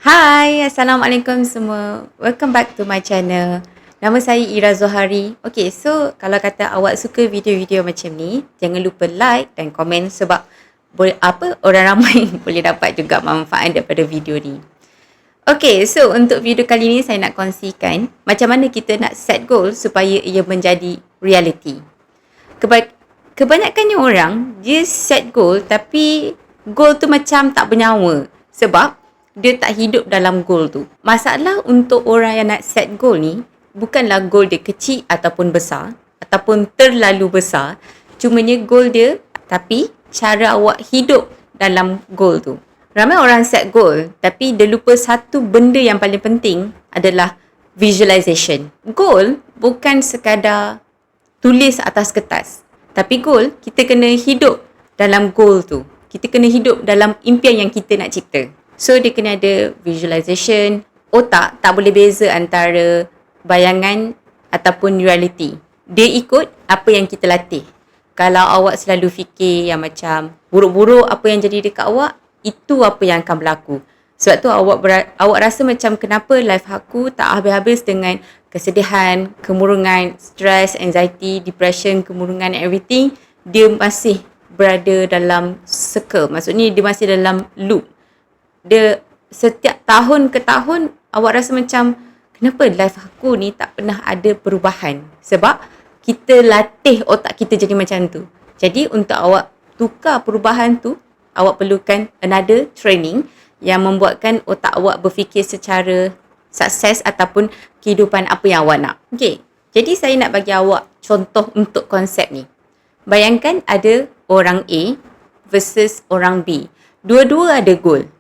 Hai, Assalamualaikum semua. Welcome back to my channel. Nama saya Ira Zohari. Okay, so kalau kata awak suka video-video macam ni, jangan lupa like dan komen sebab orang ramai boleh dapat juga manfaat daripada video ni. Okay, so untuk video kali ni saya nak kongsikan macam mana kita nak set goal supaya ia menjadi reality. Kebanyakannya orang, dia set goal tapi goal tu macam tak bernyawa sebab dia tak hidup dalam goal tu. Masalah untuk orang yang nak set goal ni, bukanlah goal dia kecil ataupun besar, ataupun terlalu besar. Cumanya goal dia, tapi cara awak hidup dalam goal tu. Ramai orang set goal, tapi dia lupa satu benda yang paling penting adalah visualization. Goal bukan sekadar tulis atas kertas. Tapi goal, kita kena hidup dalam goal tu. Kita kena hidup dalam impian yang kita nak cipta. So, dia kena ada visualization. Otak tak boleh beza antara bayangan ataupun reality. Dia ikut apa yang kita latih. Kalau awak selalu fikir yang macam buruk-buruk apa yang jadi dekat awak, itu apa yang akan berlaku. Sebab tu awak rasa macam kenapa life aku tak habis-habis dengan kesedihan, kemurungan, stress, anxiety, depression, kemurungan, everything. Dia masih berada dalam circle. Maksudnya dia masih dalam loop. Dia setiap tahun ke tahun awak rasa macam kenapa life aku ni tak pernah ada perubahan. Sebab kita latih otak kita jadi macam tu. Jadi untuk awak tukar perubahan tu, awak perlukan another training yang membuatkan otak awak berfikir secara sukses ataupun kehidupan apa yang awak nak. Okay, jadi saya nak bagi awak contoh untuk konsep ni. Bayangkan ada orang A versus orang B. Dua-dua ada goal.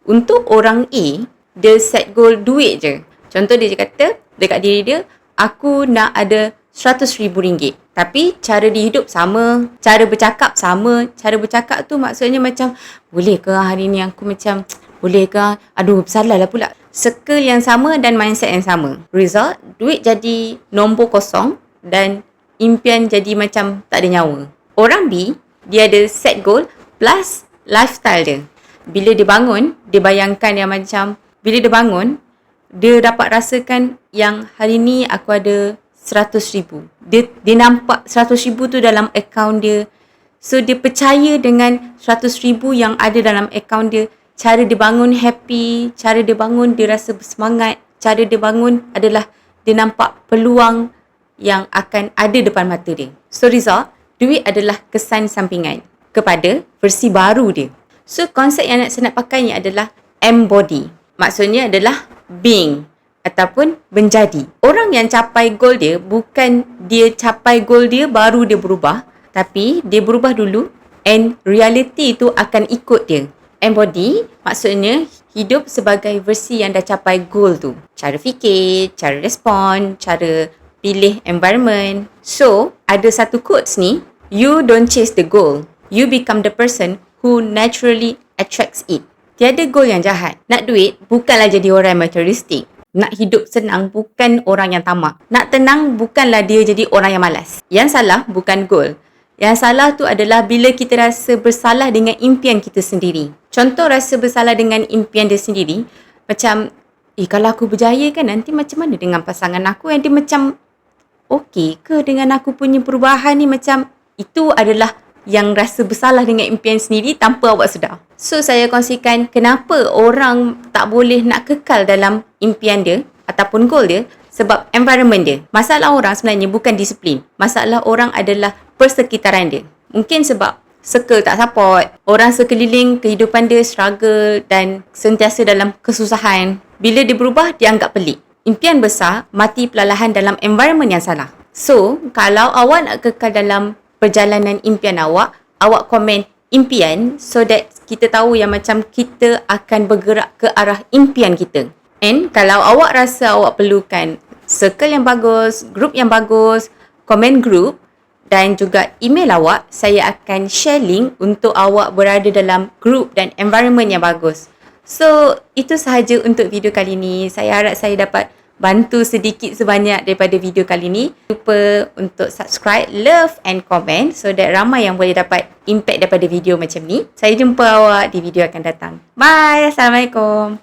Untuk orang A, dia set goal duit je. Contoh dia kata dekat diri dia, aku nak ada RM100,000. Tapi cara dia hidup sama, cara bercakap sama. Cara bercakap tu maksudnya macam, boleh ke hari ni aku macam, boleh ke? Aduh, bersalah lah pula. Circle yang sama dan mindset yang sama. Result, duit jadi nombor kosong dan impian jadi macam tak ada nyawa. Orang B, dia ada set goal plus lifestyle dia. Bila dia bangun, dia bayangkan yang macam, bila dia bangun, dia dapat rasakan yang hari ni aku ada RM100,000. Dia nampak RM100,000 tu dalam akaun dia. So, dia percaya dengan RM100,000 yang ada dalam akaun dia. Cara dia bangun happy, cara dia bangun dia rasa bersemangat, cara dia bangun adalah dia nampak peluang yang akan ada depan mata dia. So, result, duit adalah kesan sampingan kepada versi baru dia. So, konsep yang saya nak pakai ni adalah embody. Maksudnya adalah being ataupun menjadi. Orang yang capai goal dia, bukan dia capai goal dia baru dia berubah. Tapi dia berubah dulu and reality tu akan ikut dia. Embody maksudnya hidup sebagai versi yang dah capai goal tu. Cara fikir, cara respon, cara pilih environment. So, ada satu quotes ni, you don't chase the goal. You become the person who naturally attracts it. Tiada goal yang jahat. Nak duit, bukanlah jadi orang yang materialistik. Nak hidup senang, bukan orang yang tamak. Nak tenang, bukanlah dia jadi orang yang malas. Yang salah, bukan goal. Yang salah tu adalah bila kita rasa bersalah dengan impian kita sendiri. Contoh rasa bersalah dengan impian dia sendiri, macam, kalau aku berjaya kan nanti macam mana dengan pasangan aku yang dia macam, okey ke dengan aku punya perubahan ni, macam, itu adalah yang rasa bersalah dengan impian sendiri tanpa awak sedar. So, saya kongsikan kenapa orang tak boleh nak kekal dalam impian dia ataupun goal dia sebab environment dia. Masalah orang sebenarnya bukan disiplin. Masalah orang adalah persekitaran dia. Mungkin sebab circle tak support, orang sekeliling kehidupan dia struggle dan sentiasa dalam kesusahan. Bila dia berubah, dia anggap pelik. Impian besar mati perlahan dalam environment yang salah. So, kalau awak nak kekal dalam perjalanan impian awak komen impian so that kita tahu yang macam kita akan bergerak ke arah impian kita. And kalau awak rasa awak perlukan circle yang bagus, group yang bagus, komen group dan juga email awak, saya akan share link untuk awak berada dalam group dan environment yang bagus. So, itu sahaja untuk video kali ni. Saya harap saya dapat bantu sedikit sebanyak daripada video kali ni. Jangan lupa untuk subscribe, love and comment so that ramai yang boleh dapat impact daripada video macam ni. Saya jumpa awak di video akan datang. Bye. Assalamualaikum.